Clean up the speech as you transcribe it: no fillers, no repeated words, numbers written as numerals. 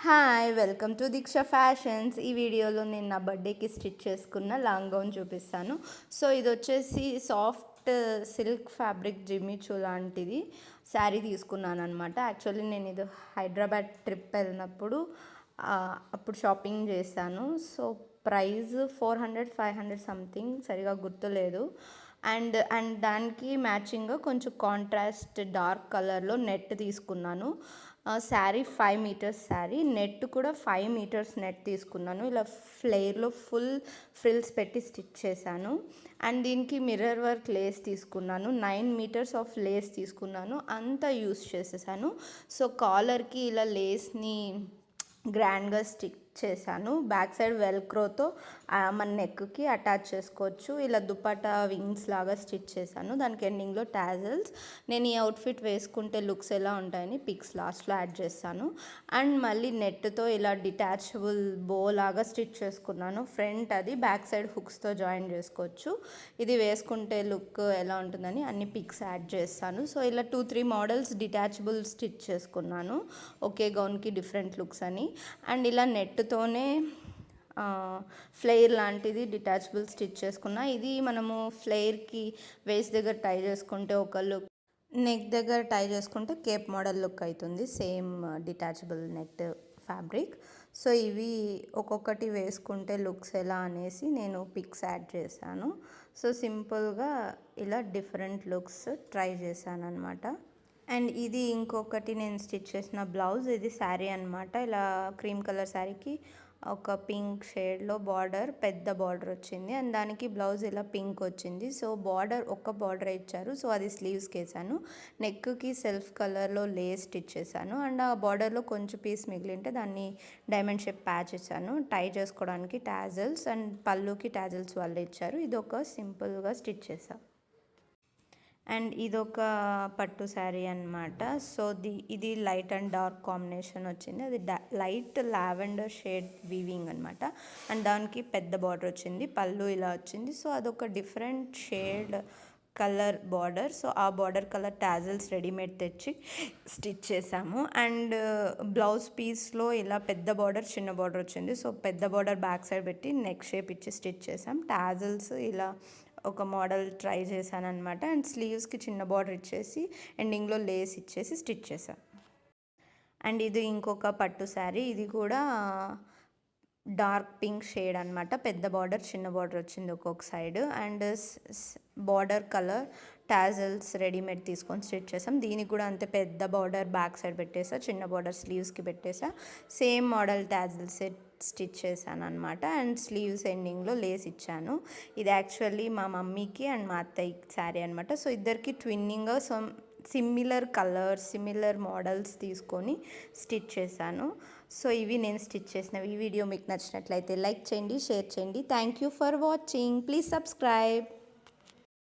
Hi welcome to Deeksha Fashions. ఈ వీడియోలో నేను నా బర్త్డేకి స్టిచ్ చేసుకున్న లాంగ్ గౌన్ చూపిస్తాను. సో ఇది వచ్చేసి సాఫ్ట్ సిల్క్ ఫ్యాబ్రిక్ జిమ్మిచూ లాంటిది శారీ తీసుకున్నాను అనమాట. యాక్చువల్లీ నేను ఇది హైదరాబాద్ ట్రిప్ వెళ్ళినప్పుడు అప్పుడు షాపింగ్ చేశాను. సో ప్రైస్ 400-500 సంథింగ్, సరిగా గుర్తులేదు. అండ్ దానికి మ్యాచింగ్గా కొంచెం కాంట్రాస్ట్ డార్క్ కలర్లో నెట్ తీసుకున్నాను. శారీ 5 మీటర్స్ శారీ, నెట్ కూడా 5 మీటర్స్ నెట్ తీసుకున్నాను. ఇలా ఫ్లేర్లో ఫుల్ ఫ్రిల్స్ పెట్టి స్టిచ్ చేశాను. అండ్ దీనికి మిర్రర్ వర్క్ లేస్ తీసుకున్నాను. 9 మీటర్స్ ఆఫ్ లేస్ తీసుకున్నాను, అంతా యూస్ చేసేసాను. సో కాలర్కి ఇలా లేస్ని గ్రాండ్గా స్టిక్ చేశాను. బ్యాక్ సైడ్ వెల్క్రోతో మన నెక్కి అటాచ్ చేసుకోవచ్చు. ఇలా దుపట్టా వింగ్స్ లాగా స్టిచ్ చేశాను. దానికి ఎండింగ్లో టాజల్స్. నేను ఈ అవుట్ఫిట్ వేసుకుంటే లుక్స్ ఎలా ఉంటాయని పిక్స్ లాస్ట్లో యాడ్ చేస్తాను. అండ్ మళ్ళీ నెట్తో ఇలా డిటాచబుల్ బో లాగా స్టిచ్ చేసుకున్నాను. ఫ్రంట్ అది, బ్యాక్ సైడ్ హుక్స్తో జాయిన్ చేసుకోవచ్చు. ఇది వేసుకుంటే లుక్ ఎలా ఉంటుందని అన్ని పిక్స్ యాడ్ చేస్తాను. సో ఇలా 2-3 మోడల్స్ డిటాచబుల్ స్టిచ్ చేసుకున్నాను, ఒకే గౌన్కి డిఫరెంట్ లుక్స్ అని. అండ్ ఇలా నెట్తోనే ఫ్లేర్ లాంటిది డిటాచబుల్ స్టిచ్ చేసుకున్నా. ఇది మనము ఫ్లేర్కి వేస్ట్ దగ్గర టై చేసుకుంటే ఒక లుక్, నెక్ దగ్గర టై చేసుకుంటే కేప్ మోడల్ లుక్ అవుతుంది, same detachable net fabric. So ఇవి ఒక్కొక్కటి వేసుకుంటే లుక్స్ ఎలా అనేసి నేను పిక్స్ యాడ్ చేశాను. సో సింపుల్గా ఇలా డిఫరెంట్ లుక్స్ ట్రై చేశాను అనమాట. అండ్ ఇది ఇంకొకటి నేను స్టిచ్ చేసిన బ్లౌజ్. ఇది శారీ అనమాట. ఇలా క్రీమ్ కలర్ శారీకి ఒక పింక్ షేడ్లో బార్డర్, పెద్ద బార్డర్ వచ్చింది. అండ్ దానికి బ్లౌజ్ ఇలా పింక్ వచ్చింది. సో బార్డర్ ఒక్క బార్డర్ ఇచ్చారు, సో అది స్లీవ్స్కి వేసాను. నెక్కి సెల్ఫ్ కలర్లో లేస్ స్టిచ్ చేశాను. అండ్ ఆ బార్డర్లో కొంచెం పీస్ మిగిలింటే దాన్ని డైమండ్ షేప్ ప్యాచ్ ఇచ్చాను టై చేసుకోవడానికి. టాజల్స్ అండ్ పళ్ళుకి టాజల్స్ వాళ్ళు ఇచ్చారు. ఇది ఒక సింపుల్గా స్టిచ్ చేశాను. అండ్ ఇదొక పట్టు శారీ అనమాట. సో ఇది లైట్ అండ్ డార్క్ కాంబినేషన్ వచ్చింది. అది లైట్ లావెండర్ షేడ్ వీవింగ్ అనమాట. అండ్ దానికి పెద్ద బార్డర్ వచ్చింది, పళ్ళు ఇలా వచ్చింది. సో అదొక different shade colour border. So ఆ బార్డర్ కలర్ టాజల్స్ రెడీమేడ్ తెచ్చి స్టిచ్ చేసాము. అండ్ బ్లౌజ్ పీస్లో ఇలా పెద్ద బార్డర్ చిన్న బార్డర్ వచ్చింది. సో పెద్ద బార్డర్ బ్యాక్ సైడ్ పెట్టి నెక్ షేప్ ఇచ్చి స్టిచ్ చేసాం. టాజల్స్ ఇలా ఒక మోడల్ ట్రై చేశాను అనమాట. అండ్ స్లీవ్స్కి చిన్న బార్డర్ ఇచ్చేసి ఎండింగ్లో లేస్ ఇచ్చేసి స్టిచ్ చేశాను. అండ్ ఇది ఇంకొక పట్టు శారీ. ఇది కూడా డార్క్ పింక్ షేడ్ అనమాట. పెద్ద బార్డర్ చిన్న బార్డర్ వచ్చింది ఒక్కొక్క side. And border colour tassels readymade తీసుకొని స్టిచ్ చేసాం. దీనికి కూడా అంతే, పెద్ద బార్డర్ బ్యాక్ సైడ్ పెట్టేసా, చిన్న బార్డర్ స్లీవ్స్కి పెట్టేసా. సేమ్ మోడల్ టాజల్స్ స్టిచ్ చేశాను అనమాట. అండ్ స్లీవ్స్ ఎండింగ్లో లేస్ ఇచ్చాను. ఇది యాక్చువల్లీ మా మమ్మీకి అండ్ మా అత్తయ్యకి శారీ అనమాట. సో ఇద్దరికి ట్విన్నింగ్గా సిమిలర్ కలర్స్, సిమిలర్ మోడల్స్ తీసుకొని స్టిచ్ చేశాను. సో ఇవి నేను స్టిచ్ చేసినవి. ఈ వీడియో మీకు నచ్చినట్లయితే లైక్ చేయండి, షేర్ చేయండి. Thank you for watching. Please subscribe.